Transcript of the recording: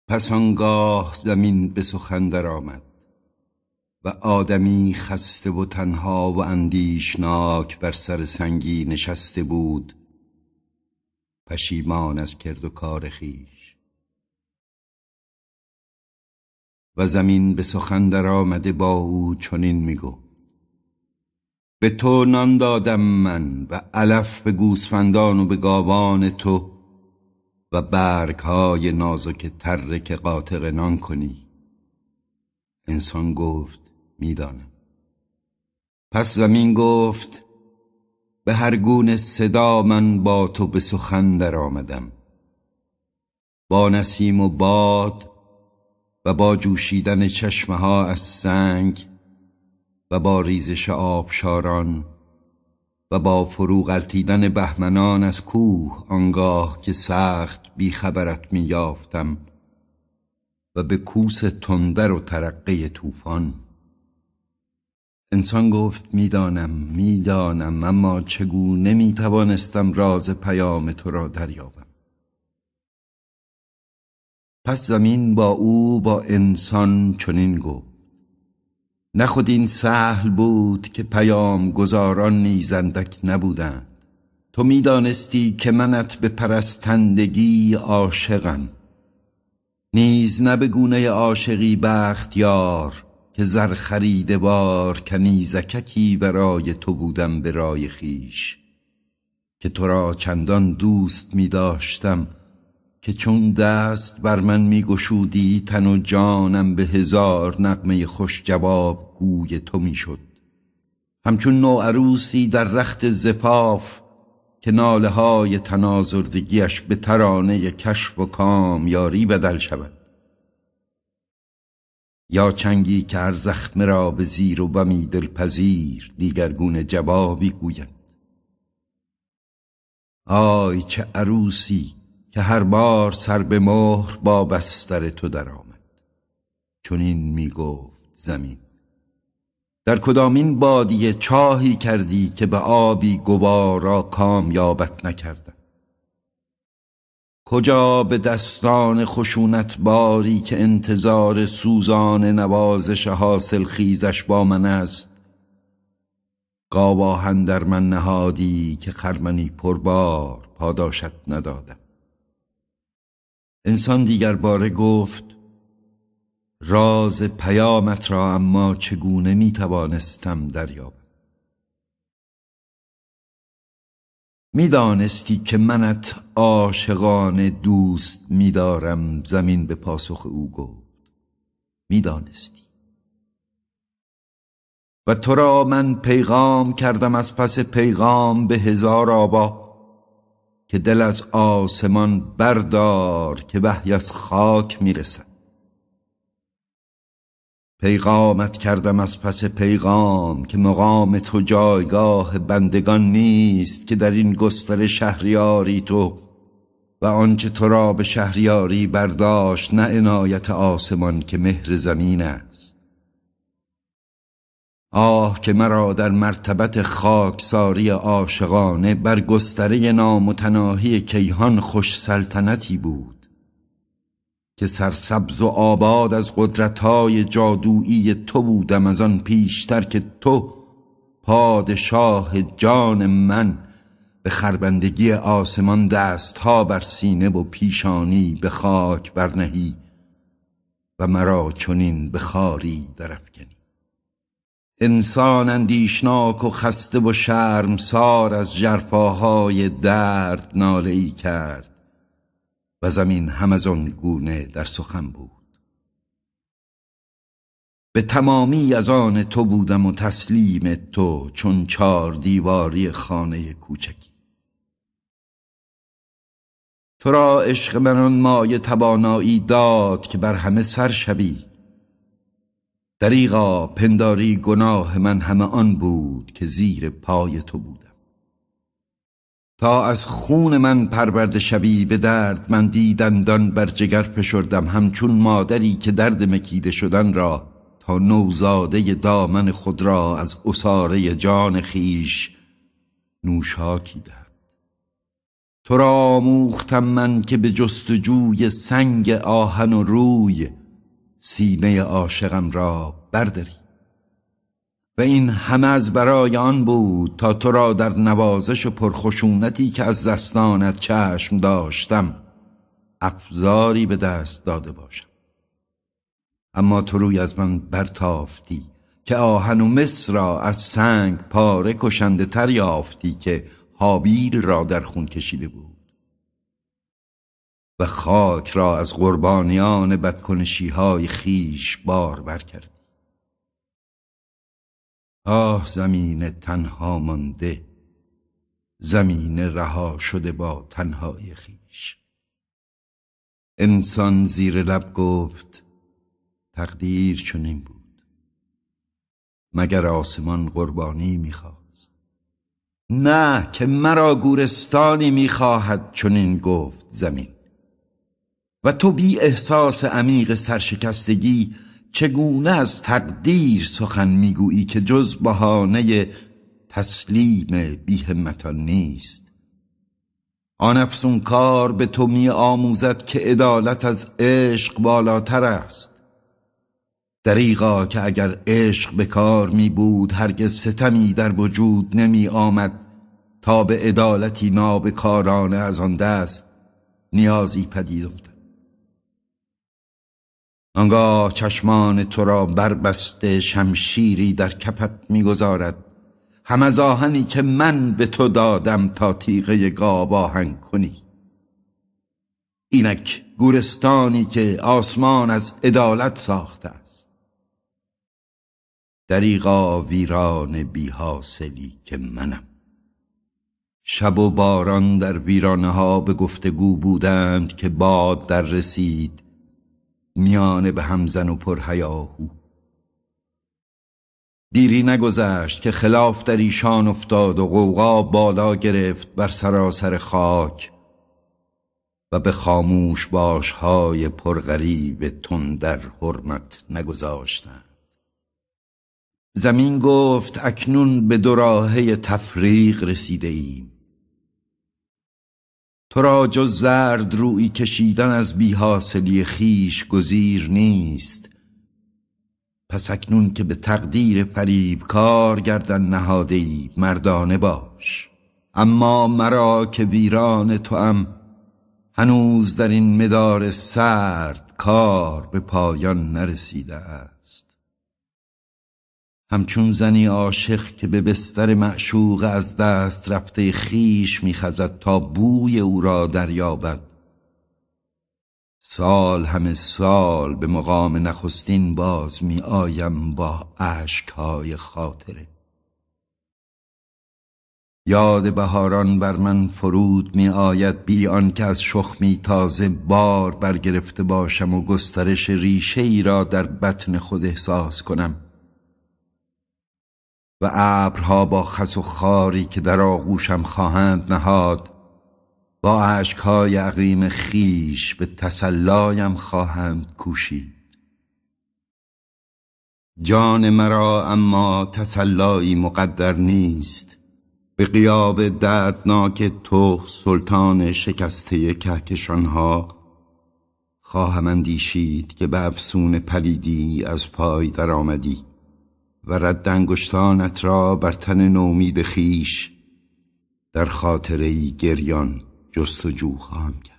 پس آنگاه زمین به سخن در آمد و آدمی خسته و تنها و اندیشناک بر سر سنگی نشسته بود، پشیمان از کرد و کار خویش. و زمین به سخن در آمده با او چنین میگفت: به تو نان دادم من و علف به گوسفندان و به گاوان تو و برگ‌های نازک تره که قاطق نان کنی. انسان گفت: میدانم. پس زمین گفت: به هر گونه صدا من با تو به سخن در آمدم، با نسیم و باد و با جوشیدن چشمه ها از سنگ و با ریزش آبشاران و با فرو غلتیدن بهمنان از کوه آنگاه که سخت بیخبرت می یافتم و به کوس تندر و ترقه طوفان. انسان گفت: میدانم اما چگونه می توانستم راز پیام تو را دریابم؟ پس زمین با او با انسان چنین گفت: نه خود این سهل بود که پیام گزاران نیز اندک نبودند. تو میدانستی که منت به پرستندگی عاشقم، نیز نه به گونه عاشقی بختیار که زر خریده بار کنیزککی برای تو بودم به رای خویش، که تو را چندان دوست می داشتم که چون دست بر من می گشودی تن و جانم به هزار نغمه خوش جواب گوی تو می شد، همچون نوعروسی در رخت زفاف که ناله های تنازردگیش به ترانه کشف و کامیاری بدل شود، یا چنگی که هر زخمه را به زیر و بمی دلپذیر دیگرگونه جوابی گوید. آی چه عروسی که هر بار سر به مهر با بستر تو در آمد. چنین می گفت زمین: در کدامین بادیه چاهی کردی که به آبی گوارا کامیابت نکردم؟ کجا به دستان خشونت باری که انتظار سوزان نوازش حاصل خیزش با من است، گاواهن در من نهادی که خرمنی پربار پاداشت ندادم؟ انسان دیگر باره گفت: راز پیامت را اما چگونه می توانستم دریابم؟ میدانستی که منت عاشقانه دوست می‌دارم. زمین به پاسخ او گفت: میدانستی و تو را من پیغام کردم از پس پیغام به هزار آبا که دل از آسمان بردار که وحی از خاک میرسد. پیغامت کردم از پس پیغام که مقام تو جایگاه بندگان نیست که در این گستر شهریاری تو و آنچه تو را به شهریاری برداشت نه عنایت آسمان که مهر زمین است. آه که مرا در مرتبت خاکساری عاشقانه بر گستره نامتناهی کیهان خوش سلطنتی بود که سرسبز و آباد از قدرت‌های جادویی تو بودم، از آن پیشتر که تو پادشاه جان من به خربندگی آسمان دستها بر سینه و پیشانی به خاک برنهی و مرا چنین به خواری درافکنی. انسان اندیشناک و خسته و شرمسار از ژرفاهای درد ناله‌ای کرد و زمین هم از آن گونه در سخن بود: به تمامی از آن تو بودم و تسلیم تو چون 4 دیواری خانه کوچکی. تو را عشق من آن مایه توانایی داد که بر همه سر شوی. دریغا پنداری گناه من همه آن بود که زیر پای تو بودم. تا از خون من پرورده شوی به درد من دندان بر جگر فشردم، همچون مادری که درد مکیده شدن را تا نوزاده دامن خود را از عصاره جان خیش نوشاکی دهد. تو را آموختم من که به جستجوی سنگ آهن و روی سینه عاشقم را برداری. و این همه از برای آن بود تا تو را در نوازش و پرخشونتی که از دستانت چشم داشتم افزاری به دست داده باشم. اما تو روی از من برتافتی که آهن و مس را از سنگ پاره کشنده تر یافتی که هابیل را در خون کشیده بود و خاک را از قربانیان بدکنشی‌های خیش بار بر کردی. آه زمین تنها مانده، زمین رها شده با تنهای خیش. انسان زیر لب گفت تقدیر چنین بود، مگر آسمان قربانی می‌خواست؟ نه که مرا گورستانی می‌خواهد چنین گفت زمین. و تو بی احساس عمیق سرشکستگی چگونه از تقدیر سخن میگویی که جز بهانه تسلیم بی همتان نیست؟ آن افسونکار به تو می آموزد که عدالت از عشق بالاتر است. دریغا که اگر عشق به کار می بود هرگز ستمی در وجود نمی آمد تا به عدالتی نابکارانه از آن دست نیازی پدید افتد. آنگاه چشمان تو را بربسته شمشیری در کفت می‌گذارد، هم از آهنی که من به تو دادم تا تیغه گاو آهن کنی. اینک گورستانی که آسمان از عدالت ساخته است. دریغا ویران بی حاصلی که منم. شب و باران در ویرانه ها به گفتگو بودند که باد در رسید میانه به همزن و پرهیاهو. دیری نگذشت که خلاف در ایشان افتاد و غوغا بالا گرفت بر سراسر خاک و به خاموش باشهای پرغریب تندر حرمت نگذاشتند. زمین گفت اکنون به دوراهه تفریق رسیده ایم. تو را جز زرد روی کشیدن از بی‌حاصلی خیش گزیر نیست. پس اکنون که به تقدیر فریبکار گردن نهاده‌ای مردانه باش. اما مرا که ویران توام هنوز در این مدار سرد کار به پایان نرسیده است. همچون زنی عاشق که به بستر معشوق از دست رفته خیش می‌خزد تا بوی او را دریابد، سال همه سال به مقام نخستین باز می آیم با اشک‌های خاطره. یاد بهاران بر من فرود می آید بی آنکه از شخمی تازه بار برگرفته باشم و گسترش ریشه ای را در بطن خود احساس کنم و ابرها با خس و خاری که در آغوشم خواهند نهاد با اشک‌های عقیم خیش به تسلایم خواهند کوشید. جان مرا اما تسلایی مقدر نیست. به غیاب دردناک تو سلطان شکسته کهکشانها خواهم اندیشید که به افسون پلیدی از پای در آمدی و رد انگشتانت را بر تن نومید خیش در خاطره‌ای گریان جستجو خواهم کرد.